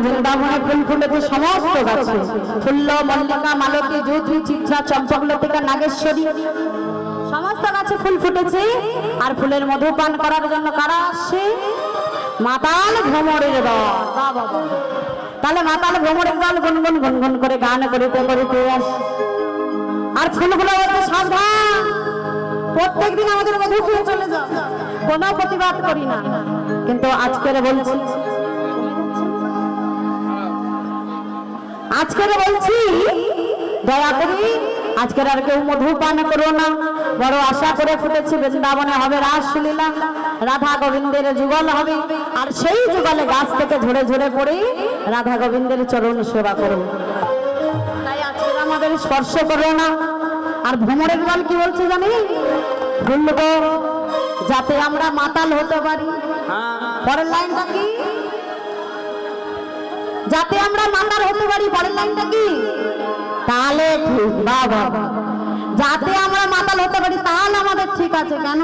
বৃন্দাবনে ফুল ফুটেছে সমস্ত গাছে, ফুল্ল মল্লিকা মালতী জুথি চিত্রা চম্পকলতিকা নাগেশ্বরী সমস্ত গাছে ফুল ফুটেছে। আর ফুলের মধু পান করার জন্য কারা আসছে? মাতাল ভ্রমরের দল। তাহলে মাতাল ভ্রমরের দল গুনগুন গুনগুন করে গান করিতে করিতে আসে। আর ফুলগুলো বলতে সাবধান, প্রত্যেকদিন আমাদের মধু খেয়ে চলে যাও, কোনো প্রতিবাদ করি না, কিন্তু আজকের বলছি দয়া করি আজকের আর কেউ মধু পান করো না। বড় আশা করে ফুটেছি বৃন্দাবনে হবে রাসলীলা, রাধা গোবিন্দের যুগল হবে, আর সেই যুগলে গাছ থেকে ঝরে ঝরে পড়ে রাধা গোবিন্দের চরণ সেবা করো। তাই আজকের আমাদের স্পর্শ করো না। আর ভ্রমরের দল কি বলছে জানি? ভুলবো যাতে আমরা মাতাল হতে পারি। পরের লাইনটা কি? যাতে আমরা মাতাল হতে পারি। পরের লাইনটা কি? তাহলে ঠিক বাবা, যাতে আমরা মাতাল হতে পারি তাহলে আমাদের ঠিক আছে। কেন?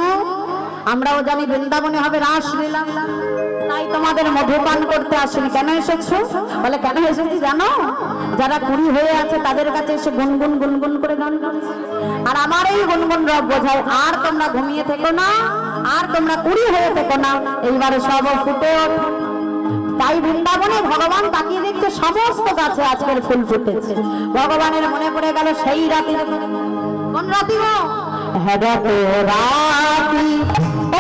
আমরাও জানি বৃন্দাবনে হবে রাসলীলা, তাই তোমাদের মধুপান করতে আসেনি। কেন এসেছো? বলে কেন এসেছি জানো? যারা কুড়ি হয়ে আছে তাদের কাছে এসে গুনগুন গুনগুন করে গান গাচ্ছে, আর আমার এই গুনগুন রব বোঝায় আর তোমরা ঘুমিয়ে থেকো না, আর তোমরা কুড়ি হয়ে থেকো না, এইবারে সব ফুটে ওঠো। তাই বৃন্দাবনে ভগবান তাকিয়ে দেখছে সমস্ত গাছে আজকের ফুল ফুটেছে। ভগবানের মনে পড়ে গেল সেই রাতে। কোন রাতি গো? হ্যাঁ রাতে রাতি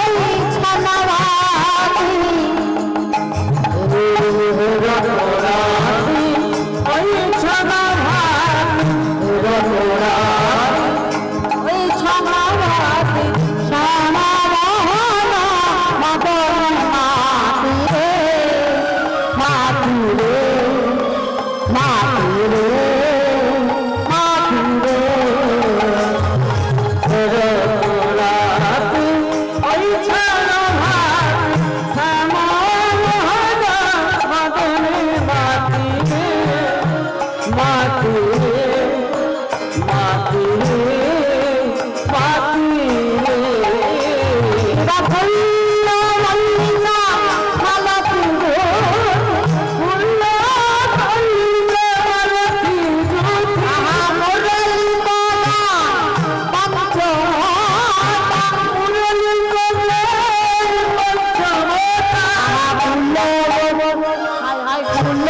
ওই ছানাবাতি, ওই ছানাবাতি, ওই ছানাবাতি ছানাবাহানা মদন মাতি রে, মাতি রে, মাতি রে, মাতি রে, রাতি ওই ছানাবাতি ছানাবাহানা মদন মাতি রে, মাতি রে, মাতি রে, মাতি রে। ফুল্ল মল্লিকা মালতী ফুল্ল ফুল্ল মালতী মুরলী কলা পঞ্চমতা, মুরলী কলা পঞ্চমতা, ফুল্ল হায় হায় ফুল্ল